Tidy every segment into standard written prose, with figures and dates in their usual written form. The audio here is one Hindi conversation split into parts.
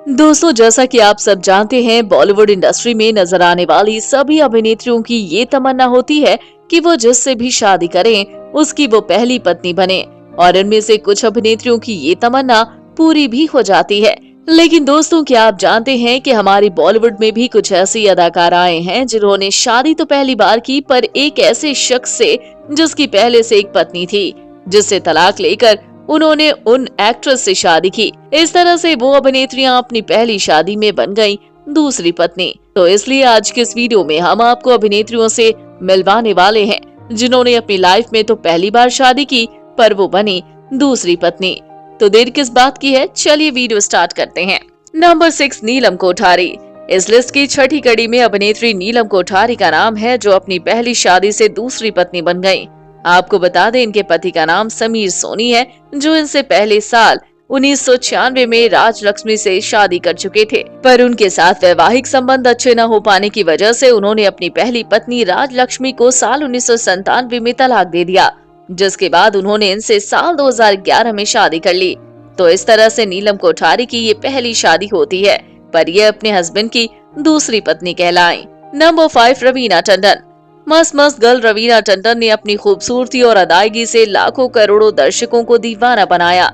दोस्तों, जैसा कि आप सब जानते हैं, बॉलीवुड इंडस्ट्री में नजर आने वाली सभी अभिनेत्रियों की ये तमन्ना होती है कि वो जिससे भी शादी करें उसकी वो पहली पत्नी बने। और इनमें से कुछ अभिनेत्रियों की ये तमन्ना पूरी भी हो जाती है। लेकिन दोस्तों, क्या आप जानते हैं कि हमारी बॉलीवुड में भी कुछ ऐसी अदाकाराएं हैं जिन्होंने शादी तो पहली बार की, पर एक ऐसे शख्स से जिसकी पहले से एक पत्नी थी, जिससे तलाक लेकर उन्होंने उन एक्ट्रेस से शादी की। इस तरह से वो अभिनेत्रियां अपनी पहली शादी में बन गईं दूसरी पत्नी। तो इसलिए आज के इस वीडियो में हम आपको अभिनेत्रियों से मिलवाने वाले हैं जिन्होंने अपनी लाइफ में तो पहली बार शादी की, पर वो बनी दूसरी पत्नी। तो देर किस बात की है, चलिए वीडियो स्टार्ट करते हैं। नंबर 6, नीलम कोठारी। इस लिस्ट की छठी कड़ी में अभिनेत्री नीलम कोठारी का नाम है, जो अपनी पहली शादी से दूसरी पत्नी बन गयी। आपको बता दें, इनके पति का नाम समीर सोनी है, जो इनसे पहले साल 1996 में राजलक्ष्मी से शादी कर चुके थे। पर उनके साथ वैवाहिक संबंध अच्छे न हो पाने की वजह से उन्होंने अपनी पहली पत्नी राजलक्ष्मी को साल 1997 में तलाक दे दिया, जिसके बाद उन्होंने इनसे साल 2011 में शादी कर ली। तो इस तरह से नीलम कोठारी की ये पहली शादी होती है, पर ये अपने हस्बैंड की दूसरी पत्नी कहलाई। नंबर 5, रवीना टंडन। मस्त गर्ल रवीना टंडन ने अपनी खूबसूरती और अदायगी से लाखों करोड़ों दर्शकों को दीवाना बनाया।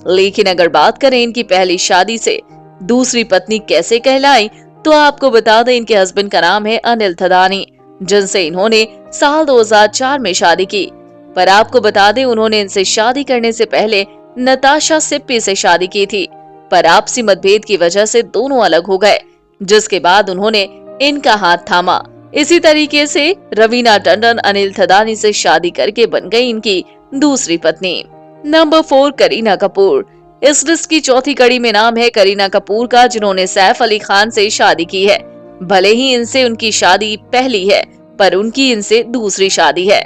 लेकिन अगर बात करें इनकी पहली शादी से दूसरी पत्नी कैसे कहलाई, तो आपको बता दें, इनके हस्बैंड का नाम है अनिल थदानी, जिनसे इन्होंने साल 2004 में शादी की। पर आपको बता दें, उन्होंने इनसे शादी करने से पहले नताशा सिप्पी से शादी की थी, पर आपसी मतभेद की वजह से दोनों अलग हो गए, जिसके बाद उन्होंने इनका हाथ थामा। इसी तरीके से रवीना टंडन अनिल थदानी से शादी करके बन गई इनकी दूसरी पत्नी। नंबर 4, करीना कपूर। इस लिस्ट की चौथी कड़ी में नाम है करीना कपूर का, जिन्होंने सैफ अली खान से शादी की है। भले ही इनसे उनकी शादी पहली है, पर उनकी इनसे दूसरी शादी है,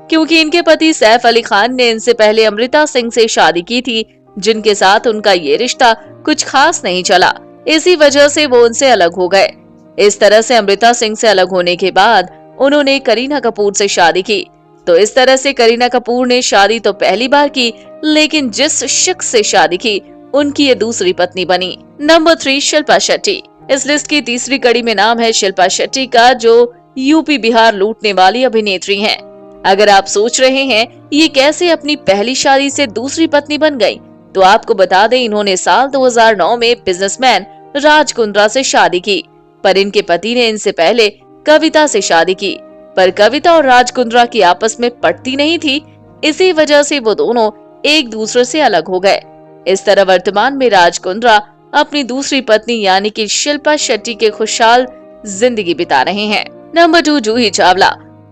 क्योंकि इनके पति सैफ अली खान ने इनसे पहले अमृता सिंह से शादी की थी, जिनके साथ उनका ये रिश्ता कुछ खास नहीं चला। इसी वजह से वो उनसे अलग हो गए। इस तरह से अमृता सिंह से अलग होने के बाद उन्होंने करीना कपूर से शादी की। तो इस तरह से करीना कपूर ने शादी तो पहली बार की, लेकिन जिस शख्स से शादी की उनकी ये दूसरी पत्नी बनी। नंबर 3, शिल्पा शेट्टी। इस लिस्ट की तीसरी कड़ी में नाम है शिल्पा शेट्टी का, जो यूपी बिहार लूटने वाली अभिनेत्री हैं। अगर आप सोच रहे हैं ये कैसे अपनी पहली शादी से दूसरी पत्नी बन गई, तो आपको बता दें, इन्होंने साल 2009 में बिजनेसमैन राज कुंद्रा से शादी की। पर इनके पति ने इनसे पहले कविता से शादी की, पर कविता और राज कुंद्रा की आपस में पटती नहीं थी। इसी वजह से वो दोनों एक दूसरे से अलग हो गए। इस तरह वर्तमान में राज कुंद्रा अपनी दूसरी पत्नी यानी कि शिल्पा शेट्टी के खुशहाल जिंदगी बिता रहे हैं। नंबर 2, जूही चावला।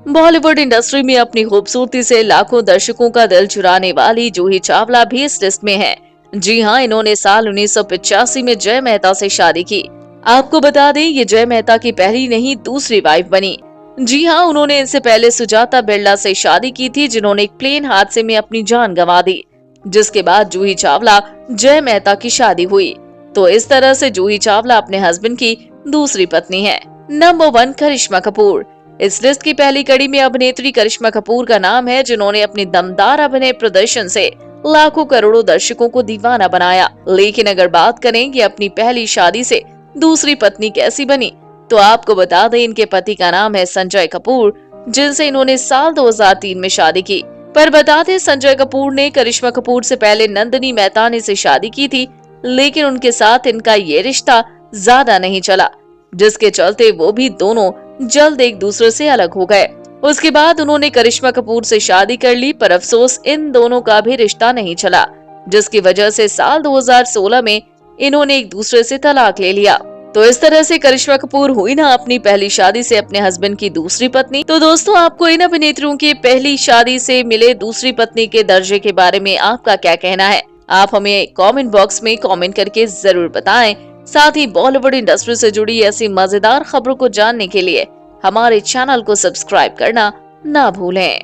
बॉलीवुड इंडस्ट्री में अपनी खूबसूरती से लाखों दर्शकों का दिल चुराने वाली जूही चावला भी इस लिस्ट में है। जी हाँ, इन्होंने साल 1985 में जय मेहता से शादी की। आपको बता दें, ये जय मेहता की पहली नहीं दूसरी वाइफ बनी। जी हाँ, उन्होंने इनसे पहले सुजाता बिरला से शादी की थी, जिन्होंने एक प्लेन हादसे में अपनी जान गंवा दी, जिसके बाद जूही चावला जय मेहता की शादी हुई। तो इस तरह से जूही चावला अपने हस्बैंड की दूसरी पत्नी है। नंबर 1, करिश्मा कपूर। इस लिस्ट की पहली कड़ी में अभिनेत्री करिश्मा कपूर का नाम है, जिन्होंने अपनी दमदार अभिनय प्रदर्शन से लाखों करोड़ों दर्शकों को दीवाना बनाया। लेकिन अगर बात करें कि अपनी पहली शादी से दूसरी पत्नी कैसी बनी, तो आपको बता दें, इनके पति का नाम है संजय कपूर, जिनसे इन्होंने साल 2003 में शादी की। पर बता दें, संजय कपूर ने करिश्मा कपूर से पहले नंदिनी मेहतानी से शादी की थी, लेकिन उनके साथ इनका ये रिश्ता ज्यादा नहीं चला, जिसके चलते वो भी दोनों जल्द एक दूसरे से अलग हो गए। उसके बाद उन्होंने करिश्मा कपूर से शादी कर ली, पर अफसोस इन दोनों का भी रिश्ता नहीं चला, जिसकी वजह से साल 2016 में इन्होंने एक दूसरे से तलाक ले लिया। तो इस तरह से करिश्मा कपूर हुई ना अपनी पहली शादी से अपने हस्बैंड की दूसरी पत्नी। तो दोस्तों, आपको इन अभिनेत्रियों की पहली शादी से मिले दूसरी पत्नी के दर्जे के बारे में आपका क्या कहना है? आप हमें कमेंट बॉक्स में कमेंट करके जरूर बताएं। साथ ही बॉलीवुड इंडस्ट्री से जुड़ी ऐसी मजेदार खबरों को जानने के लिए हमारे चैनल को सब्सक्राइब करना ना भूलें।